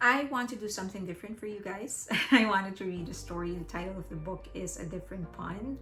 I want to do something different for you guys. I wanted to read a story. The title of the book is A Different Pond,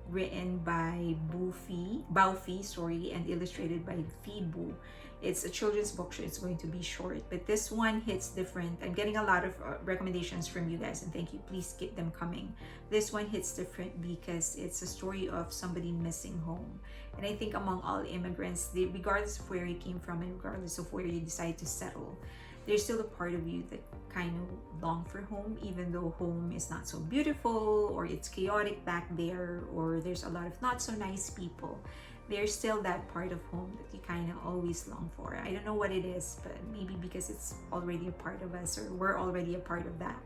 written by Bao Fi, sorry, and illustrated by Fi Bu. It's a children's book, so it's going to be short, but this one hits different. I'm getting a lot of recommendations from you guys, and thank you. Please keep them coming. This one hits different because it's a story of somebody missing home. And I think among all immigrants, regardless of where you came from and regardless of where you decide to settle, there's still a part of you that kind of long for home, even though home is not so beautiful or it's chaotic back there or there's a lot of not so nice people. There's still that part of home that you kind of always long for. I don't know what it is, but maybe because it's already a part of us or we're already a part of that.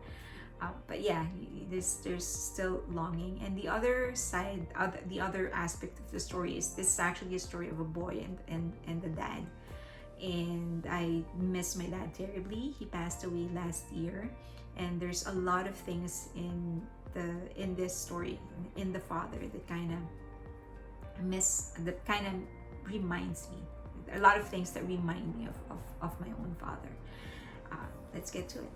But yeah, there's still longing. And the other side, the other aspect of the story is this is actually a story of a boy and the dad, and I miss my dad terribly. He passed away last year, and there's a lot of things in this story, in the father, that kind of reminds me. A lot of things that remind me of my own father. Let's get to it.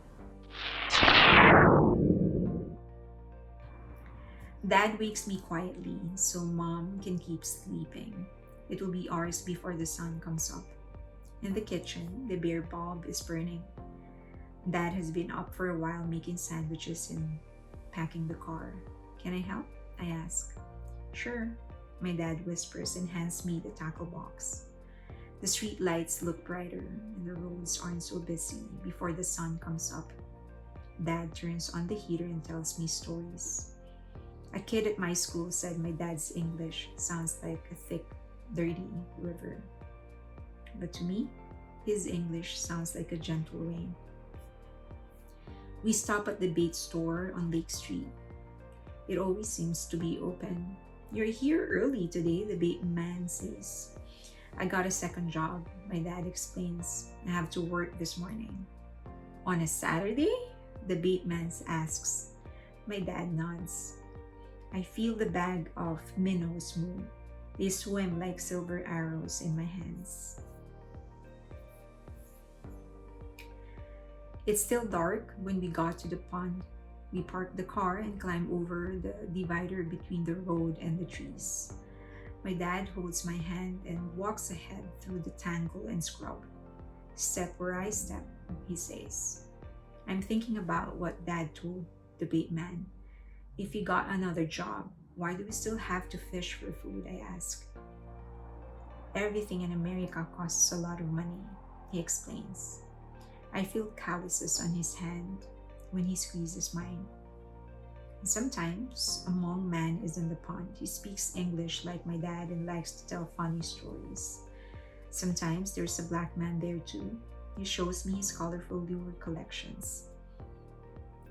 Dad wakes me quietly so mom can keep sleeping. It will be hours before the sun comes up. In the kitchen, the beer bulb is burning. Dad has been up for a while making sandwiches and packing the car. Can I help? I ask. Sure, my dad whispers and hands me the tackle box. The street lights look brighter and the roads aren't so busy before the sun comes up. Dad turns on the heater and tells me stories. A kid at my school said my dad's English sounds like a thick, dirty river. But to me, his English sounds like a gentle rain. We stop at the bait store on Lake Street. It always seems to be open. You're here early today, the bait man says. I got a second job, my dad explains. I have to work this morning. On a Saturday? The bait man asks. My dad nods. I feel the bag of minnows move. They swim like silver arrows in my hands. It's still dark when we got to the pond. We park the car and climb over the divider between the road and the trees. My dad holds my hand and walks ahead through the tangle and scrub. Step where I step, he says. I'm thinking about what Dad told the bait man. If he got another job, why do we still have to fish for food, I ask. Everything in America costs a lot of money, he explains. I feel calluses on his hand when he squeezes mine. And sometimes a Hmong man is in the pond. He speaks English like my dad and likes to tell funny stories. Sometimes there's a black man there too. He shows me his colorful lure collections.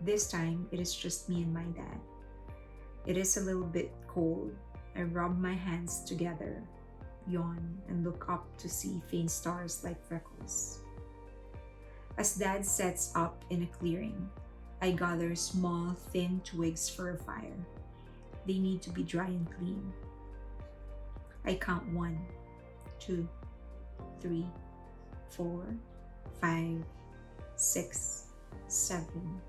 This time, it is just me and my dad. It is a little bit cold. I rub my hands together, yawn, and look up to see faint stars like freckles. As Dad sets up in a clearing, I gather small, thin twigs for a fire. They need to be dry and clean. I count 1, 2, 3, 4, 5, 6, 7,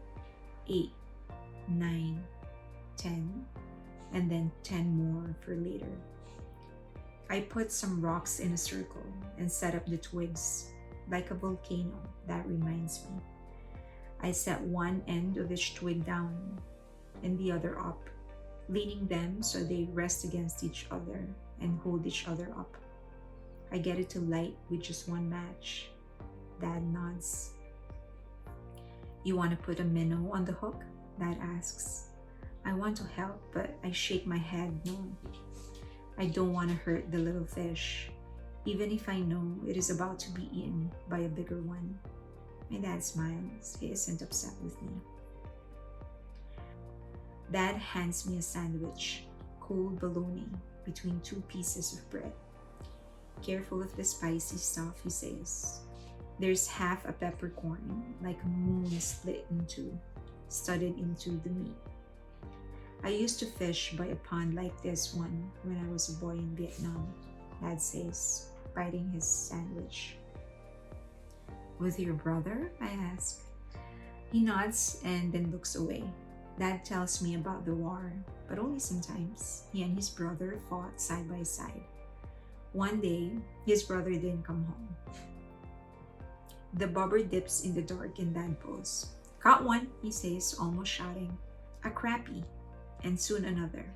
8, 9, 10, and then 10 more for later. I put some rocks in a circle and set up the twigs like a volcano. That reminds me. I set one end of each twig down and the other up, leaning them so they rest against each other and hold each other up. I get it to light with just one match. Dad nods. You want to put a minnow on the hook? Dad asks. I want to help, but I shake my head no. I don't want to hurt the little fish, even if I know it is about to be eaten by a bigger one. My dad smiles. He isn't upset with me. Dad hands me a sandwich, cold bologna, between 2 pieces of bread. Careful of the spicy stuff, he says. There's half a peppercorn, like a moon split in two, studded into the meat. I used to fish by a pond like this one when I was a boy in Vietnam, Dad says, biting his sandwich. With your brother? I ask. He nods and then looks away. Dad tells me about the war, but only sometimes. He and his brother fought side by side. One day, his brother didn't come home. The bobber dips in the dark and Dad pulls. Caught one, he says, almost shouting. A crappie, and soon another.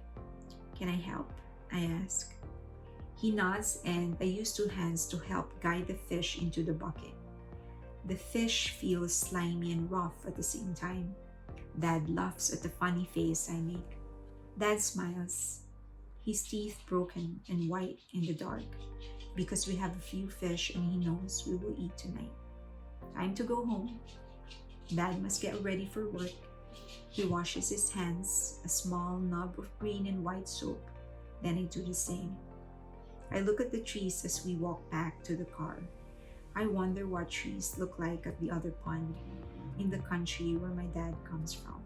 Can I help? I ask. He nods and I use two hands to help guide the fish into the bucket. The fish feels slimy and rough at the same time. Dad laughs at the funny face I make. Dad smiles, his teeth broken and white in the dark, because we have a few fish and he knows we will eat tonight. Time to go home. Dad must get ready for work. He washes his hands, a small knob of green and white soap. Then I do the same. I look at the trees as we walk back to the car. I wonder what trees look like at the other pond, in the country where my dad comes from.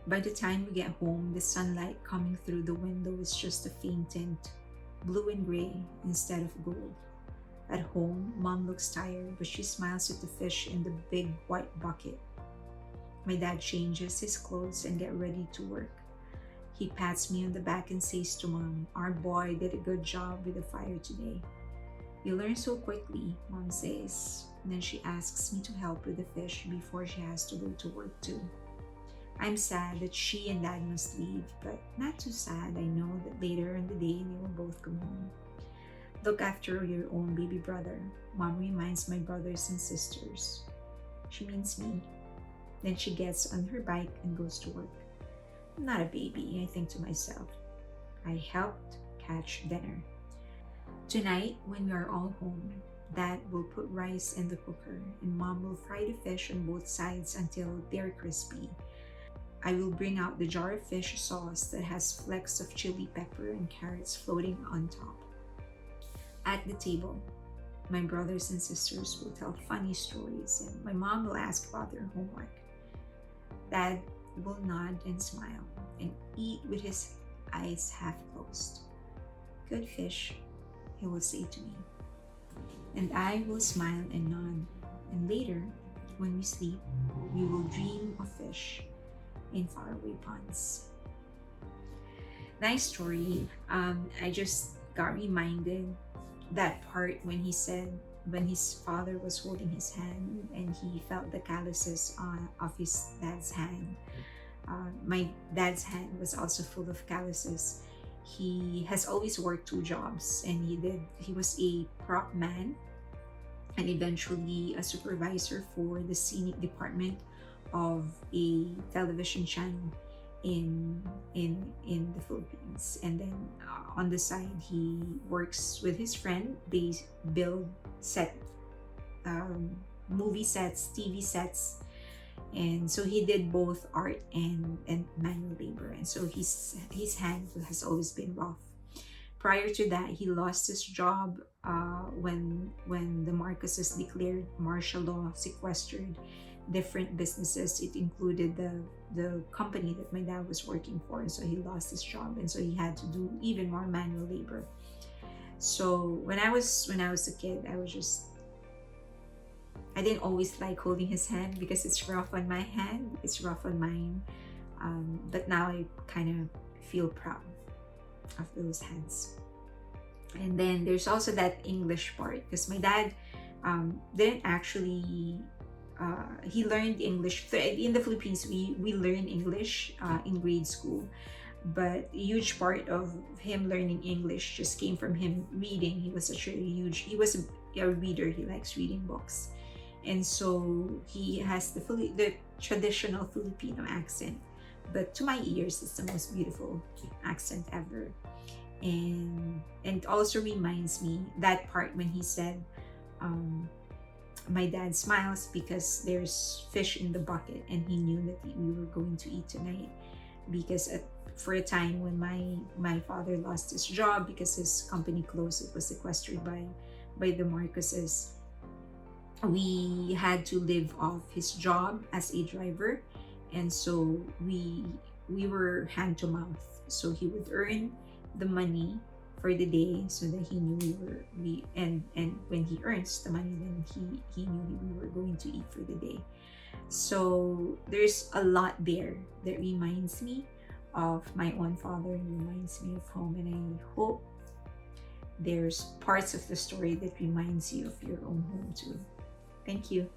By the time we get home, the sunlight coming through the window is just a faint tint, blue and gray instead of gold. At home, Mom looks tired, but she smiles at the fish in the big white bucket. My dad changes his clothes and gets ready to work. He pats me on the back and says to Mom, "Our boy did a good job with the fire today." "You learn so quickly," Mom says. And then she asks me to help with the fish before she has to go to work too. I'm sad that she and Dad must leave, but not too sad. I know that later in the day they will both come home. Look after your own baby brother. Mom reminds my brothers and sisters. She means me. Then she gets on her bike and goes to work. I'm not a baby, I think to myself. I helped catch dinner. Tonight, when we are all home, Dad will put rice in the cooker and Mom will fry the fish on both sides until they're crispy. I will bring out the jar of fish sauce that has flecks of chili pepper and carrots floating on top. At the table, my brothers and sisters will tell funny stories and my mom will ask about their homework. Dad will nod and smile and eat with his eyes half closed. "Good fish," he will say to me. And I will smile and nod. And later, when we sleep, we will dream of fish in faraway ponds. Nice story. I just got reminded that part when he said when his father was holding his hand and he felt the calluses of his dad's hand. My dad's hand was also full of calluses. He has always worked two jobs and he was a prop man and eventually a supervisor for the scenic department of a television channel in the Philippines. And then on the side he works with his friend. They build movie sets, TV sets, and so he did both art and manual labor, and so his hand has always been rough. Prior to that, he lost his job when the Marcoses declared martial law, sequestered different businesses. It included the company that my dad was working for, and so he lost his job, and so he had to do even more manual labor. So when I was a kid, I didn't always like holding his hand because it's rough on my hand, it's rough on mine. But now I kind of feel proud of those hands. And then there's also that English part, because my dad didn't actually he learned English in the Philippines. We learn English in grade school, but a huge part of him learning English just came from him reading. He was he was a reader. He likes reading books, and so he has the traditional Filipino accent, but to my ears it's the most beautiful accent ever. And it also reminds me that part when he said my dad smiles because there's fish in the bucket and he knew that we were going to eat tonight. Because for a time when my father lost his job because his company closed, it was sequestered by the Marcoses, we had to live off his job as a driver, and so we were hand to mouth. So he would earn the money for the day, so that he knew we and when he earns the money, then he knew we were going to eat for the day. So there's a lot there that reminds me of my own father and reminds me of home, and I hope there's parts of the story that reminds you of your own home too. Thank you.